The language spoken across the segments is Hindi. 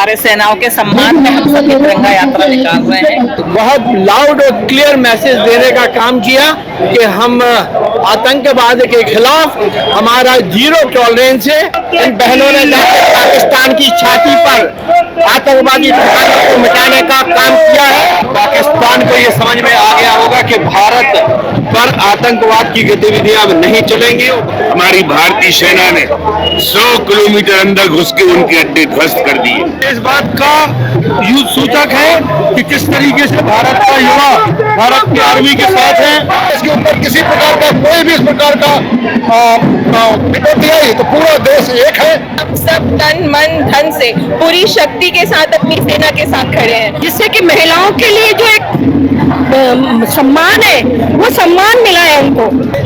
हमारे सेनाओं के सम्मान में हम सब ये तिरंगा यात्रा निकाल रहे हैं। बहुत लाउड और क्लियर मैसेज देने का काम किया कि हम आतंकवाद के खिलाफ हमारा जीरो टॉलरेंस है। इन बहनों ने जाकर पाकिस्तान की छाती पर आतंकवादी ठिकानों को मिटाने का काम किया है। पाकिस्तान को ये समझ में आ गया होगा कि भारत पर आतंकवाद की गतिविधियां अब नहीं चलेंगी। हमारी भारतीय सेना ने 100 किलोमीटर अंदर घुस के उनके अड्डे ध्वस्त कर दिए। इस बात का युद्ध सूचक है कि किस तरीके से भारत का युवा भारत की आर्मी के साथ है। इसके ऊपर किसी प्रकार का कोई भी इस प्रकार का विपत्ति आई तो पूरा देश एक है। हम सब तन मन धन से पूरी शक्ति के साथ अपनी सेना के साथ खड़े हैं, जिससे कि महिलाओं के लिए जो एक सम्मान है वो सम्मान मिला है उनको।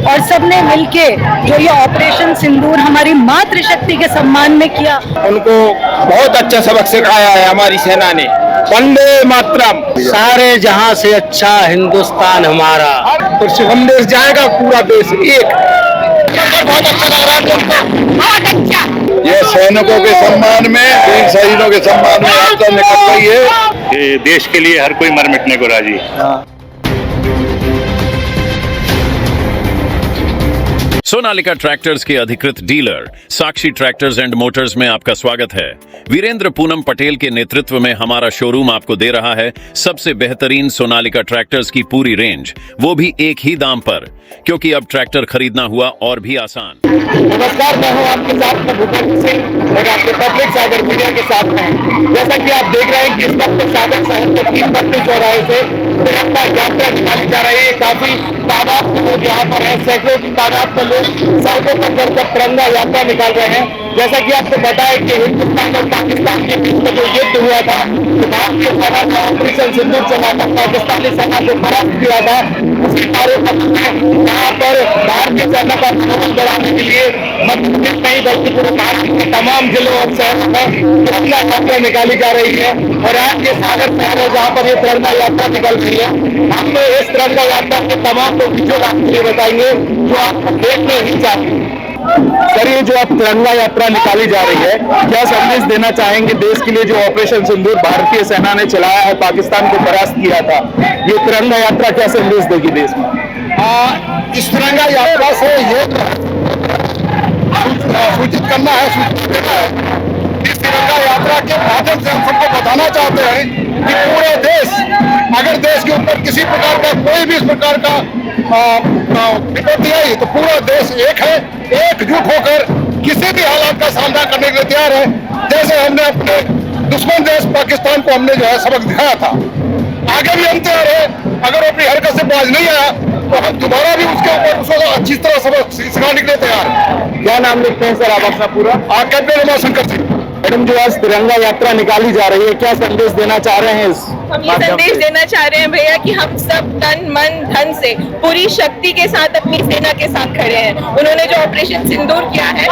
और सबने मिलके जो ये ऑपरेशन सिंदूर हमारी मातृशक्ति के सम्मान में किया, उनको बहुत अच्छा सबक सिखाया है हमारी सेना ने। वंदे मातरम। सारे जहां से अच्छा हिंदुस्तान हमारा। तो संदेश जाएगा पूरा देश एक। बहुत अच्छा लग रहा है, बहुत अच्छा। ये सैनिकों के सम्मान में, वीर शहीदों के सम्मान में यात्रा निकल रही है। कि देश के लिए हर कोई मर मिटने को राजी है। सोनालिका ट्रैक्टर्स के अधिकृत dealer Sakshi tractors and Motors में आपका स्वागत है। वीरेंद्र पूनम पटेल के नेतृत्व में हमारा शोरूम आपको दे रहा है सबसे बेहतरीन सोनालिका ट्रैक्टर्स की पूरी रेंज, वो भी एक ही दाम पर, क्योंकि अब ट्रैक्टर खरीदना हुआ और भी आसान। नमस्कार, मैं हूं आपके साथ में भूपेंद्र सिंह और आपके पब्लिक सागर मीडिया के साथ में। जैसा कि आप देख रहे हैं कि इस वक्त सागर शहर के 332 चौराहे से तिरंगा यात्रा निकाली जा रही है। काफी तादाद में लोग यहाँ पर है, सैकड़ों की तादाद में लोग सड़कों पर चढ़कर तिरंगा यात्रा निकाल रहे हैं। जैसा कि आपको पता है कि हिंदुस्तान और पाकिस्तान के बीच में जो युद्ध हुआ था, तो भारतीय सेना का ऑपरेशन सिंदूर चला था, पाकिस्तानी सेना को परास्त किया था। उसी कार्यक्रम में यहाँ पर भारतीय सेना का मनोबल बढ़ाने के लिए मध्य प्रदेश नहीं बल्कि पूरे भारत के तमाम जिलों और शहरों में तिरंगा यात्रा निकाली जा रही है। और आज ये सागर शहर है जहाँ पर ये तिरंगा यात्रा निकल रही है। हम इस तिरंगा यात्रा के तमाम लोग विजुअल आपके लिए बताएंगे जो आप देखने ही चाहते। सर, ये जो आप तिरंगा यात्रा निकाली जा रही है, क्या संदेश देना चाहेंगे देश के लिए? जो ऑपरेशन सिंदूर भारतीय सेना ने चलाया है, पाकिस्तान को परास्त किया था, ये तिरंगा यात्रा क्या संदेश देगी देश में? इस तिरंगा यात्रा से ये सूचित करना है, सूचित देना है। इस तिरंगा यात्रा के माध्यम से हम सबको बताना चाहते हैं कि पूरे देश, अगर देश के ऊपर किसी प्रकार का कोई भी इस प्रकार का विपत्ति आई तो पूरा देश एक है, एकजुट होकर किसी भी हालात का सामना करने के लिए तैयार है। जैसे हमने अपने दुश्मन देश पाकिस्तान को हमने जो है सबक दिखाया था, आगे भी हम तैयार है। अगर वो अपनी हरकत से बाज नहीं आया तो हम दोबारा भी उसके ऊपर उसको अच्छी तरह सबक सिखाने के लिए तैयार है। क्या नाम लिखते हैं सर आप अपना पूरा? कैप्टन उमाशंकर सिंह। मैडम, जो आज तिरंगा यात्रा निकाली जा रही है, क्या संदेश देना चाह रहे हैं? हम ये संदेश देना चाह रहे हैं भैया कि हम सब तन मन धन से पूरी शक्ति के साथ अपनी सेना के साथ खड़े हैं। उन्होंने जो ऑपरेशन सिंदूर किया है,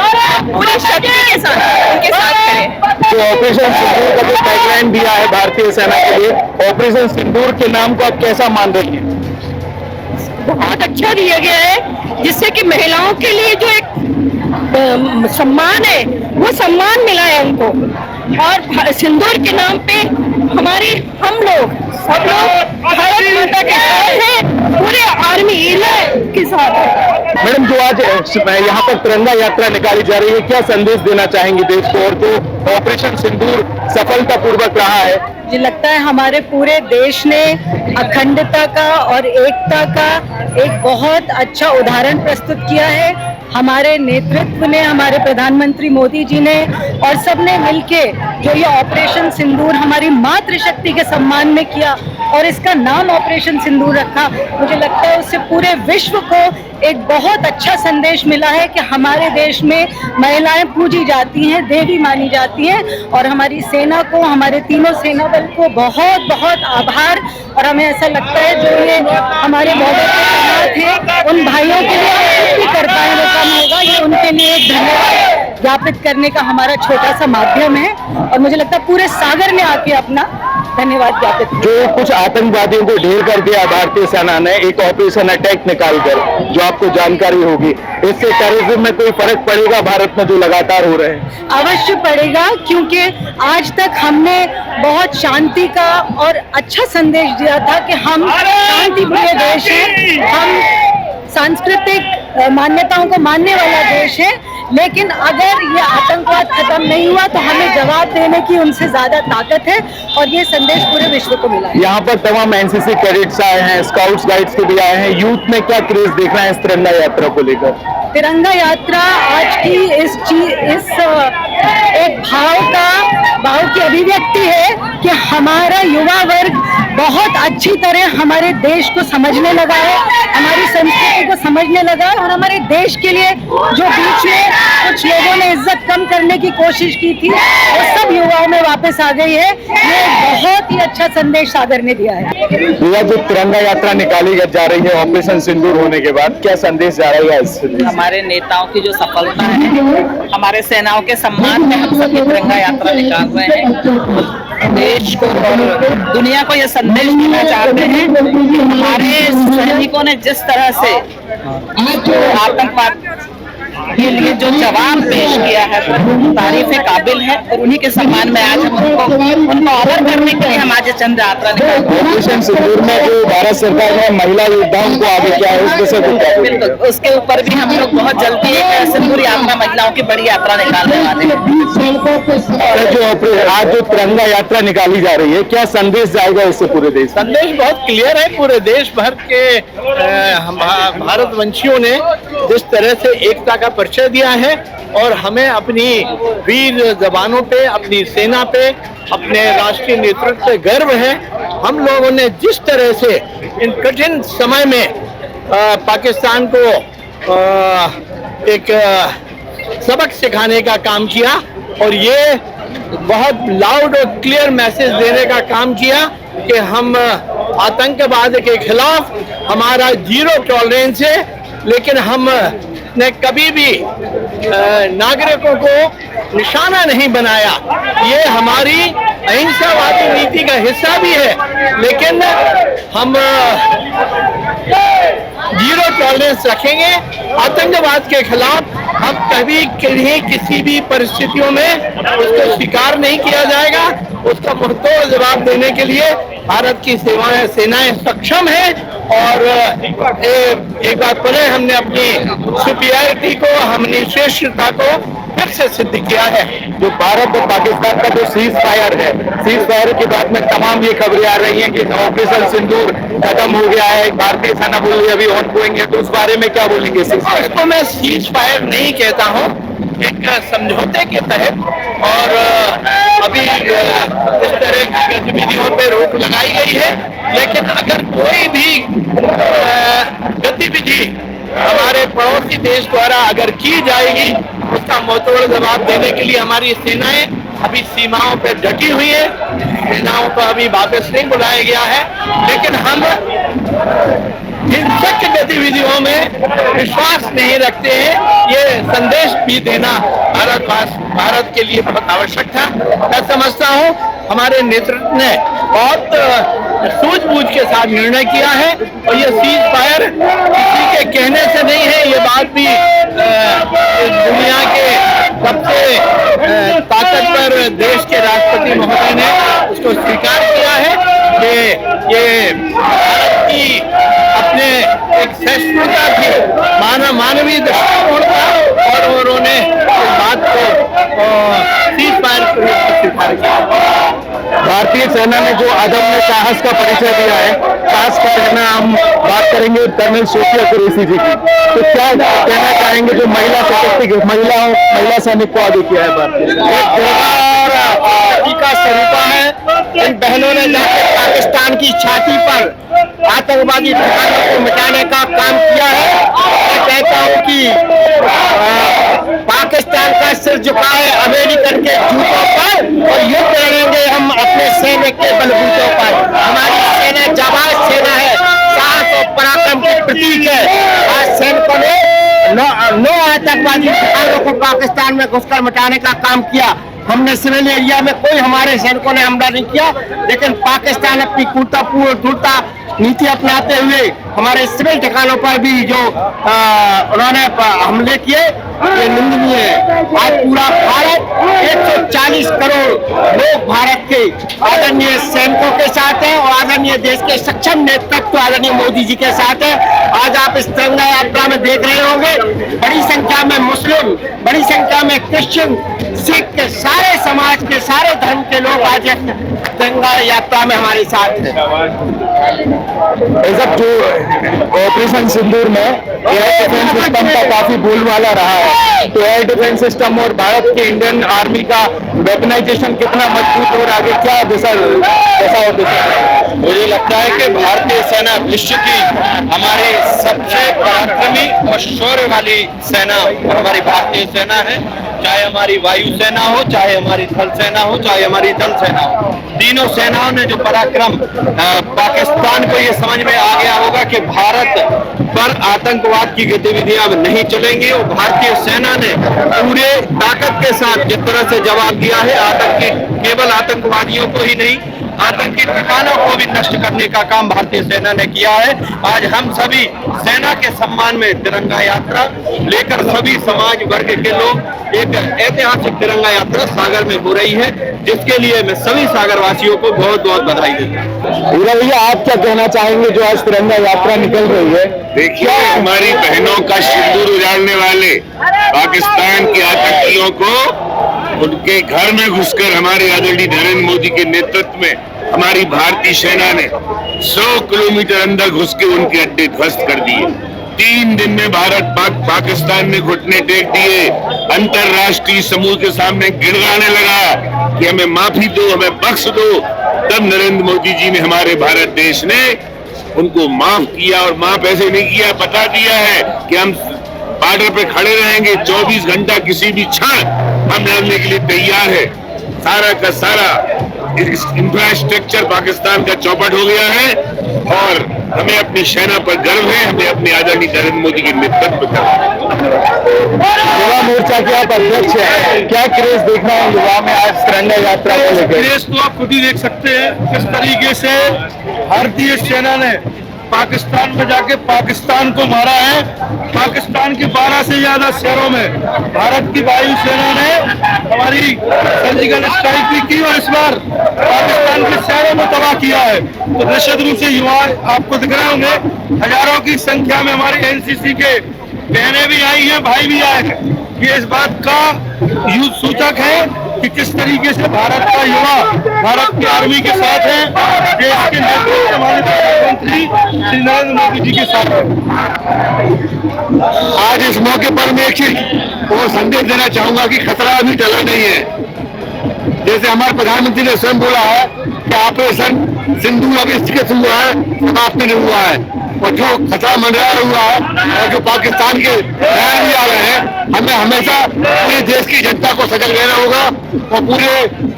पूरी शक्ति के साथ उनके साथ खड़े हैं। जो ऑपरेशन सिंदूर का जो टैगलाइन दिया है भारतीय सेना के लिए, ऑपरेशन सिंदूर के नाम को आप कैसा मान रही हैं? बहुत अच्छा दिया गया है, जिससे कि महिलाओं के लिए जो एक सम्मान है वो सम्मान मिला है उनको। और सिंदूर के नाम पे हमारे हम लोग सब लोग भारत माता के साथ हैं, पूरे आर्मी के साथ है। मैडम, जो आज यहाँ पर तिरंगा यात्रा निकाली जा रही है, क्या संदेश देना चाहेंगे देश को? और जो ऑपरेशन सिंदूर सफलतापूर्वक रहा है, मुझे लगता है हमारे पूरे देश ने अखंडता का और एकता का एक बहुत अच्छा उदाहरण प्रस्तुत किया है। हमारे नेतृत्व ने, हमारे प्रधानमंत्री मोदी जी ने और सबने मिलके जो ये ऑपरेशन सिंदूर हमारी मातृशक्ति के सम्मान में किया और इसका नाम ऑपरेशन सिंदूर रखा, मुझे लगता है उससे पूरे विश्व को एक बहुत अच्छा संदेश मिला है कि हमारे देश में महिलाएं पूजी जाती हैं, देवी मानी जाती हैं। और हमारी सेना को, हमारे तीनों सेना बल को बहुत बहुत आभार। और हमें ऐसा लगता है जो ये हमारे बॉर्डर पर तैनात हैं उन भाइयों के लिए भी कर पाए वो काम होगा, ये उनके लिए एक धन्यवाद ज्ञापित करने का हमारा छोटा सा माध्यम है। और मुझे लगता है पूरे सागर ने आके अपना धन्यवाद ज्ञापित किया। जो कुछ आतंकवादियों को ढेर कर दिया भारतीय सेना ने एक ऑपरेशन अटैक निकालकर, जो आपको जानकारी होगी, इससे टेररिज्म में कोई फर्क पड़ेगा भारत में जो लगातार हो रहे हैं? अवश्य पड़ेगा, क्योंकि आज तक हमने बहुत शांति का और अच्छा संदेश दिया था कि हम शांति प्रिय देश हैं, हम सांस्कृतिक मान्यताओं को मानने वाला देश है। लेकिन अगर ये आतंकवाद खत्म नहीं हुआ तो हमें जवाब देने की उनसे ज्यादा ताकत है, और ये संदेश पूरे विश्व को मिला है। यहाँ पर तमाम एनसीसी कैडेट्स आए हैं, स्काउट्स गाइड्स के भी आए हैं, यूथ में क्या क्रेज देख रहे हैं इस तिरंगा यात्रा को लेकर? तिरंगा यात्रा आज की इस एक भाव की अभिव्यक्ति है कि हमारा युवा वर्ग बहुत अच्छी तरह हमारे देश को समझने लगा है, हमारी संस्कृति को समझने लगा है, और हमारे देश के लिए जो बीच में कुछ लोगों ने इज्जत कम करने की कोशिश की थी, वो सब युवाओं में वापस आ गई है। ये बहुत ही अच्छा संदेश सागर ने दिया है। यह जो तिरंगा यात्रा निकाली जा रही है ऑपरेशन सिंदूर होने के बाद, क्या संदेश जा रहा है इससे? हमारे नेताओं की जो सफलता है, हमारे सेनाओं के सम्मान में हम सभी तिरंगा यात्रा निकाल रहे हैं। देश को और दुनिया को यह संदेश देना चाहते हैं कि हमारे सैनिकों ने जिस तरह से आतंकवाद के लिए जो जवाब पेश किया है, तारीफ काबिल है, और उन्हीं के सम्मान में आज हम उनको ऑनर करने के लिए हम आज चंद्र यात्रा निकालते हैं। ऑपरेशन सिंदूर में जो भारत सरकार ने महिला योद्धाओं को आगे किया है, उसके साथ बिल्कुल उसके ऊपर भी हम लोग बहुत जल्दी एक सिंदूर यात्रा, महिलाओं की बड़ी यात्रा निकालने वाले हैं। जो आज जो तिरंगा यात्रा निकाली जा रही है, क्या संदेश जाएगा इससे पूरे देश? संदेश बहुत क्लियर है। पूरे देश भर के भारतवंशियों ने जिस तरह से एकता का परिचय दिया है, और हमें अपनी वीर जवानों पे, अपनी सेना पे, अपने राष्ट्रीय नेतृत्व पे गर्व है। हम लोगों ने जिस तरह से इन कठिन समय में पाकिस्तान को एक सबक सिखाने का काम किया, और ये बहुत लाउड और क्लियर मैसेज देने का काम किया कि हम आतंकवाद के खिलाफ हमारा जीरो टॉलरेंस है, लेकिन हम ने कभी भी नागरिकों को निशाना नहीं बनाया। ये हमारी अहिंसावादी नीति का हिस्सा भी है, लेकिन हम जीरो टॉलरेंस रखेंगे आतंकवाद के खिलाफ। हम कभी कहीं किसी भी परिस्थितियों में उसको स्वीकार नहीं किया जाएगा। उसका मुंहतोड़ जवाब देने के लिए भारत की सेनाएं सक्षम है, और एक बार पुनः हमने अपनी सुपीरियरिटी को, हमने श्रेष्ठता को फिर से सिद्ध किया है। जो भारत और पाकिस्तान का जो सीज फायर है, सीज फायर के बाद में तमाम ये खबरें आ रही हैं कि ऑपरेशन सिंदूर खत्म हो गया है, भारतीय सेना बोल रही है अभी ऑन गोइंग है, तो उस बारे में क्या बोलेंगे? सीज फायर इसको मैं सीज फायर नहीं कहता हूँ, एक समझौते के तहत, और अभी इस तरह की गतिविधियों पर रोक लगाई गई है। लेकिन अगर कोई भी गतिविधि हमारे पड़ोसी देश द्वारा अगर की जाएगी, उसका मुंहतोड़ जवाब देने के लिए हमारी सेनाएं अभी सीमाओं पर डटी हुई है। सेनाओं को अभी वापस नहीं बुलाया गया है, लेकिन हम हिंसक गतिविधियों में विश्वास नहीं रखते हैं। ये संदेश भी देना भारत के लिए बहुत आवश्यक था। मैं समझता हूँ हमारे नेतृत्व ने बहुत सूझबूझ के साथ निर्णय किया है, और ये सीज फायर किसी के कहने से नहीं है। ये बात भी दुनिया के सबसे ताकतवर देश के राष्ट्रपति महोदय ने उसको स्वीकार किया है कि ये भारत की अपने एक सहिष्णुता थी, मानवीय दृष्टिकोण था, और उन्होंने इस बात को सीज फायर के रूप में स्वीकार किया। भारतीय सेना ने जो अदम्य साहस का परिचय दिया है, खासकर है हम बात करेंगे कर्नल सोफिया कुरैशी जी की, तो क्या कहना चाहेंगे जो महिला सैनिक को आगे किया है? भारत का सरूपा है। इन बहनों ने जाकर पाकिस्तान की छाती पर आतंकवादी ठिकानों को मिटाने का काम किया है। मैं कहता हूँ कि पाकिस्तान का सिर झुका है अमेरिकन के जूतों पर, और युद्ध लड़ेंगे हम अपने सैनिक के बलबूतों पर। हमारी सेना जाबाज सेना है, साहस और पराक्रम की प्रतीक है। आज सैनिकों ने नौ आतंकवादी ठिकानों को पाकिस्तान में घुसकर मिटाने का काम किया। हमने सिविल एरिया में कोई हमारे सैनिकों ने हमला नहीं किया, लेकिन पाकिस्तान अपनी क्रूरता नीति अपनाते हुए हमारे सिविल ठिकानों पर भी जो उन्होंने हमले किए, ये निंदनीय है। आज पूरा भारत 140 करोड़ लोग भारत के आदरणीय सैनिकों के साथ हैं और आदरणीय देश के सक्षम नेतृत्व आदरणीय मोदी जी के साथ है। आज आप इस तिरंगा यात्रा में देख रहे होंगे, बड़ी संख्या में मुस्लिम, बड़ी संख्या में क्रिश्चियन, सिख के सारे समाज के सारे धर्म के लोग आज तिरंगा यात्रा में हमारे साथ हैं। सब जो ऑपरेशन सिंदूर में एयर डिफेंस सिस्टम का काफी बोलबाला रहा है, तो एयर डिफेंस सिस्टम और भारत के इंडियन आर्मी का वेपनाइजेशन कितना मजबूत और आगे क्या कैसा होता? मुझे लगता है कि भारतीय सेना विश्व की हमारे सबसे पराक्रमी और शौर्य वाली सेना हमारी भारतीय सेना है। चाहे हमारी वायु सेना हो, चाहे हमारी थल सेना हो, चाहे हमारी जल सेना हो, तीनों सेनाओं ने जो पराक्रम, पाकिस्तान को ये समझ में आ गया होगा कि भारत पर आतंकवाद की गतिविधियां अब नहीं चलेंगी और भारतीय सेना ने पूरे ताकत के साथ जिस तरह से जवाब दिया है, आतंकी केवल आतंकवादियों को ही नहीं, आतंकी ठिकानों को भी नष्ट करने का काम भारतीय सेना ने किया है। आज हम सभी सेना के सम्मान में तिरंगा यात्रा लेकर सभी समाज वर्ग के लोग एक ऐतिहासिक तिरंगा यात्रा सागर में हो रही है, जिसके लिए मैं सभी सागरवासियों को बहुत बहुत बधाई देता हूँ। भैया, आप क्या कहना चाहेंगे जो आज तिरंगा यात्रा निकल रही है? देखिए, हमारी बहनों का सिंदूर उजाड़ने वाले पाकिस्तान के आतंकियों को उनके घर में घुसकर हमारे आदरणीय नरेंद्र मोदी के नेतृत्व में हमारी भारतीय सेना ने 100 किलोमीटर अंदर घुस के उनके अड्डे ध्वस्त कर दिए। 3 दिन में भारत पाकिस्तान ने घुटने टेक दिए, अंतरराष्ट्रीय समूह के सामने गिड़गाने लगा कि हमें माफी दो, हमें बख्श दो। तब नरेंद्र मोदी जी ने, हमारे भारत देश ने उनको माफ किया, और माफ ऐसे नहीं किया, बता दिया है कि हम बॉर्डर पे खड़े रहेंगे 24 घंटा, किसी भी क्षण हम लड़ने के लिए तैयार है। सारा का सारा इंफ्रास्ट्रक्चर पाकिस्तान का चौपट हो गया है और हमें अपनी सेना पर गर्व है, हमें अपने आदरणीय नरेंद्र मोदी के नेतृत्व पर। युवा मोर्चा के आप अध्यक्ष हैं, क्या क्रेज देख रहे हैं युवा में आज तिरंगा यात्रा को लेकर? क्रेज तो आप खुद ही देख सकते हैं किस तरीके से भारतीय सेना ने पाकिस्तान में जाके पाकिस्तान को मारा है। पाकिस्तान के 12 से ज्यादा शहरों में भारत की वायु सेना ने हमारी सर्जिकल स्ट्राइक भी की और इस बार पाकिस्तान के शहरों में तबाह किया है। तो निश्चित रूप से युवा आपको दिख रहे होंगे, हजारों की संख्या में हमारी एनसीसी के बहनें भी आई हैं, भाई भी आए हैं। ये इस बात का सूचक है कि किस तरीके से भारत का युवा भारत की आर्मी के साथ है, देश के नेतृत्व हमारे प्रधानमंत्री श्री नरेंद्र मोदी जी के साथ है। आज इस मौके पर मैं एक चीज और संदेश देना चाहूंगा कि खतरा अभी टला नहीं है। जैसे हमारे प्रधानमंत्री ने स्वयं बोला है कि ऑपरेशन सिंदूर अभी स्थगित हुआ है, समाप्त नहीं हुआ है, और जो खतरा मंडरा हुआ है और जो पाकिस्तान के बयान भी आ रहे हैं, हमें हमेशा पूरे देश की जनता को सजग रहना होगा और पूरे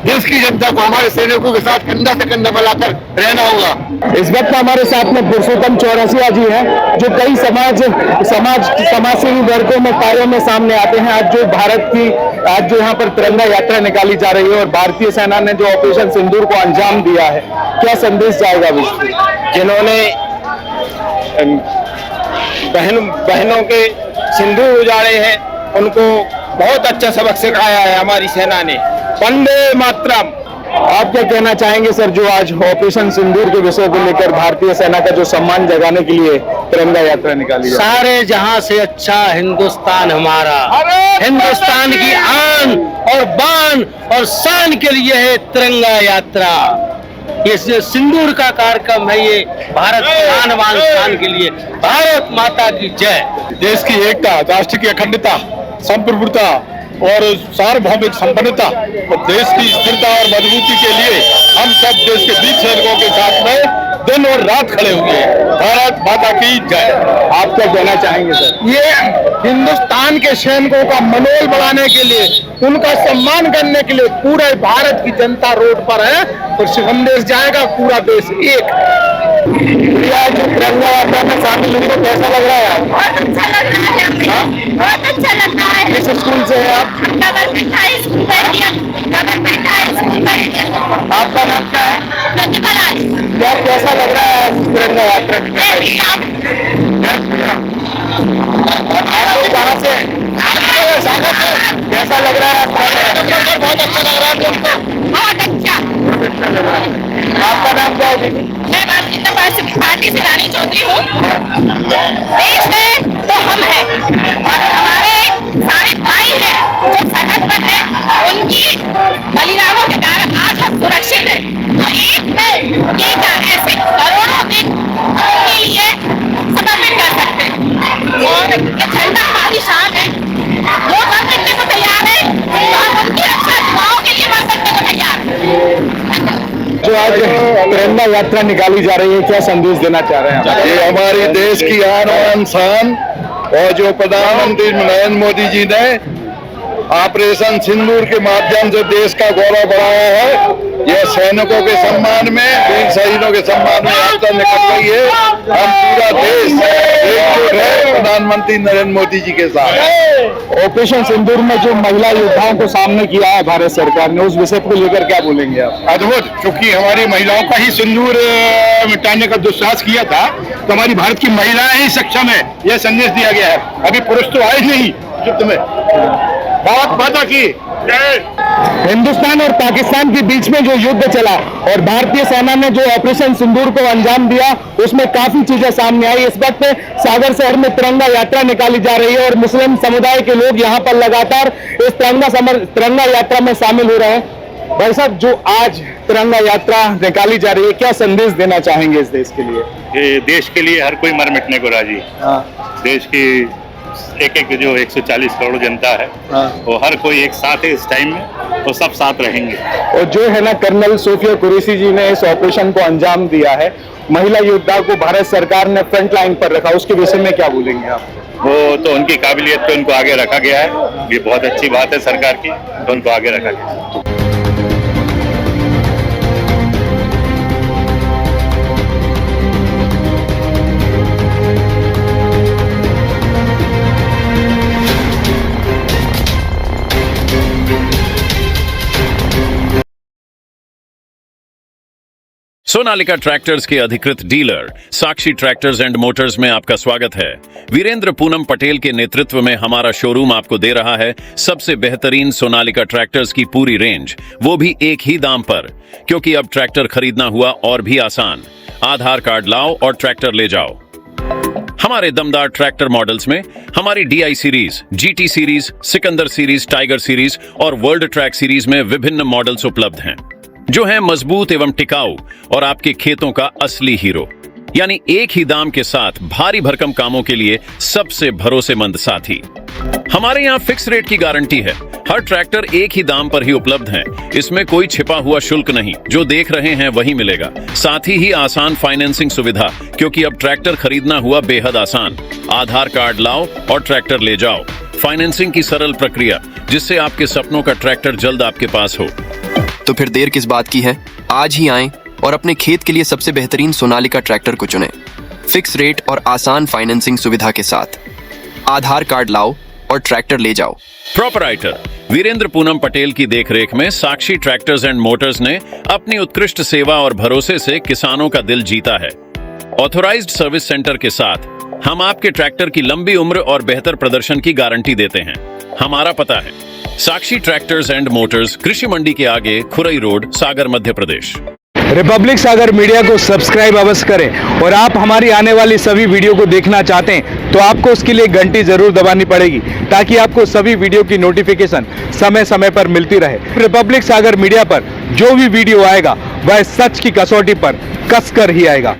देश की जनता को हमारे सैनिकों के साथ कंधा से कंधा मिलाकर रहना होगा। इस वक्त हमारे साथ में पुरुषोत्तम चौरसिया जी हैं, जो कई समाज सेवी वर्गों में कार्यों में सामने आते हैं। आज जो यहाँ पर तिरंगा यात्रा निकाली जा रही है और भारतीय सेना ने जो ऑपरेशन सिंदूर को अंजाम दिया है, क्या संदेश जाएगा विश्व? जिन्होंने बहनों के सिंदूर उजाड़े हैं, उनको बहुत अच्छा सबक सिखाया है हमारी सेना ने। वंदे मातरम। आप क्या कहना चाहेंगे सर, जो आज ऑपरेशन सिंदूर के विषय को लेकर भारतीय सेना का जो सम्मान जगाने के लिए तिरंगा यात्रा निकाली है? सारे जहां से अच्छा हिंदुस्तान हमारा, हिंदुस्तान की आन और बान और शान के लिए है तिरंगा यात्रा। ये सिंदूर का कार्यक्रम है, ये भारत की आन बान शान के लिए। भारत माता की जय। देश की एकता, राष्ट्र की अखंडता, संप्रभुता और सार्वभौमिक संपन्नता और देश की स्थिरता और मजबूती के लिए हम सब देश के वीर सैनिकों के साथ में दिन और रात खड़े हुए हैं। भारत माता की जय। आप क्या कहना चाहेंगे सर? ये हिंदुस्तान के सैनिकों का मनोबल बढ़ाने के लिए, उनका सम्मान करने के लिए पूरे भारत की जनता रोड पर है और संदेश जाएगा पूरा देश एक। आज तिरंगा यात्रा में शामिल हुई तो कैसा लग रहा है? बहुत अच्छा लग रहा है हमें, बहुत अच्छा लग रहा है। किस स्कूल से है आप? Government high school government high school. आपका नाम क्या है? प्रतिभा राज। क्या कैसा लग रहा है तिरंगा यात्रा? आप लोग कहाँ से? कैसा लग रहा है? बहुत अच्छा लग रहा है तुमको? बहुत अच्छा। आपका नाम क्या है? मैं भारतीय जनता पार्टी से रानी चौधरी हूँ। देश है तो हम हैं और हमारे सारे भाई हैं जो सरहद पर हैं, उनकी बलिदानों के कारण आज हम सुरक्षित हैं। तो एक में ये ऐसे करोड़ों दिन के लिए समर्पित कर सकते हैं और ये झंडा हमारी शान है। जो कर सकने को तैयार है तो हम उनकी रक्षा युवाओं के लिए कर सकने को तैयार हैं। जो आज तिरंगा यात्रा निकाली जा रही है, क्या संदेश देना चाह रहे हैं? ये हमारे देश की आन बान शान और जो प्रधानमंत्री नरेंद्र मोदी जी ने ऑपरेशन सिंदूर के माध्यम से देश का गौरव बढ़ाया है, यह सैनिकों के सम्मान में, वीर शहीदों के सम्मान में यात्रा निकल रही है। हम पूरा देश एकजुट है प्रधानमंत्री नरेंद्र मोदी जी के साथ। ऑपरेशन सिंदूर में जो महिला योद्धाओं को सामने किया है भारत सरकार ने, उस विषय को लेकर क्या बोलेंगे आप? अद्भुत, क्योंकि हमारी महिलाओं का ही सिंदूर मिटाने का दुस्साहस किया था, तो हमारी भारत की महिलाएं ही सक्षम है, यह संदेश दिया गया है। अभी पुरुष तो आए नहीं युद्ध में। बहुत वादा की। हिंदुस्तान और पाकिस्तान के बीच में जो युद्ध चला और भारतीय सेना ने जो ऑपरेशन सिंदूर को अंजाम दिया, उसमें काफी चीजें सामने आई। इस वक्त सागर शहर में तिरंगा यात्रा निकाली जा रही है और मुस्लिम समुदाय के लोग यहाँ पर लगातार इस तिरंगा यात्रा में शामिल हो रहे हैं। भाई साहब, जो आज तिरंगा यात्रा निकाली जा रही है, क्या संदेश देना चाहेंगे इस देश के लिए? ये देश के लिए हर कोई मर मिटने को राजी। देश की एक जो 140 करोड़ जनता है, वो हर कोई एक साथ है इस टाइम में, वो सब साथ रहेंगे। और जो है ना, कर्नल सोफिया कुरैशी जी ने इस ऑपरेशन को अंजाम दिया है, महिला योद्धा को भारत सरकार ने फ्रंट लाइन पर रखा, उसके विषय में क्या बोलेंगे आप? वो तो उनकी काबिलियत पे उनको आगे रखा गया है, ये बहुत अच्छी बात है सरकार की, तो उनको आगे रखा गया है। सोनालिका ट्रैक्टर्स के अधिकृत dealer Sakshi tractors and Motors में आपका स्वागत है। वीरेंद्र पूनम पटेल के नेतृत्व में हमारा शोरूम आपको दे रहा है सबसे बेहतरीन सोनालिका ट्रैक्टर्स की पूरी रेंज, वो भी एक ही दाम पर। क्योंकि अब ट्रैक्टर खरीदना हुआ और भी आसान। आधार कार्ड लाओ और ट्रैक्टर ले जाओ। हमारे दमदार ट्रैक्टर मॉडल्स में हमारी DI series, GT series, Sikandar series, tiger series और वर्ल्ड ट्रैक सीरीज में विभिन्न मॉडल्स उपलब्ध हैं, जो हैं मजबूत एवं टिकाऊ और आपके खेतों का असली हीरो। यानी एक ही दाम के साथ भारी भरकम कामों के लिए सबसे भरोसेमंद साथी। हमारे यहाँ फिक्स रेट की गारंटी है। हर ट्रैक्टर एक ही दाम पर ही उपलब्ध है, इसमें कोई छिपा हुआ शुल्क नहीं, जो देख रहे हैं वही मिलेगा। साथ ही आसान फाइनेंसिंग सुविधा, क्योंकि अब ट्रैक्टर खरीदना हुआ बेहद आसान। आधार कार्ड लाओ और ट्रैक्टर ले जाओ। फाइनेंसिंग की सरल प्रक्रिया, जिससे आपके सपनों का ट्रैक्टर जल्द आपके पास हो। तो फिर देर किस बात की है? आज ही आएं और अपने खेत के लिए सबसे बेहतरीन सोनालिका ट्रैक्टर को चुनें, फिक्स रेट और आसान फाइनेंसिंग सुविधा के साथ। आधार कार्ड लाओ और ट्रैक्टर ले जाओ। प्रोपराइटर वीरेंद्र पूनम पटेल की देखरेख में साक्षी ट्रैक्टर्स एंड मोटर्स ने अपनी उत्कृष्ट सेवा और भरोसे से किसानों का दिल जीता है। ऑथोराइज्ड सर्विस सेंटर के साथ हम आपके ट्रैक्टर की लंबी उम्र और बेहतर प्रदर्शन की गारंटी देते हैं। हमारा पता है साक्षी ट्रैक्टर्स एंड मोटर्स, कृषि मंडी के आगे, खुरई रोड, सागर, मध्य प्रदेश। रिपब्लिक सागर मीडिया को सब्सक्राइब अवश्य करें और आप हमारी आने वाली सभी वीडियो को देखना चाहते हैं तो आपको उसके लिए घंटी जरूर दबानी पड़ेगी, ताकि आपको सभी वीडियो की नोटिफिकेशन समय समय पर मिलती रहे। रिपब्लिक सागर मीडिया पर जो भी वीडियो आएगा वह सच की कसौटी पर कसकर ही आएगा।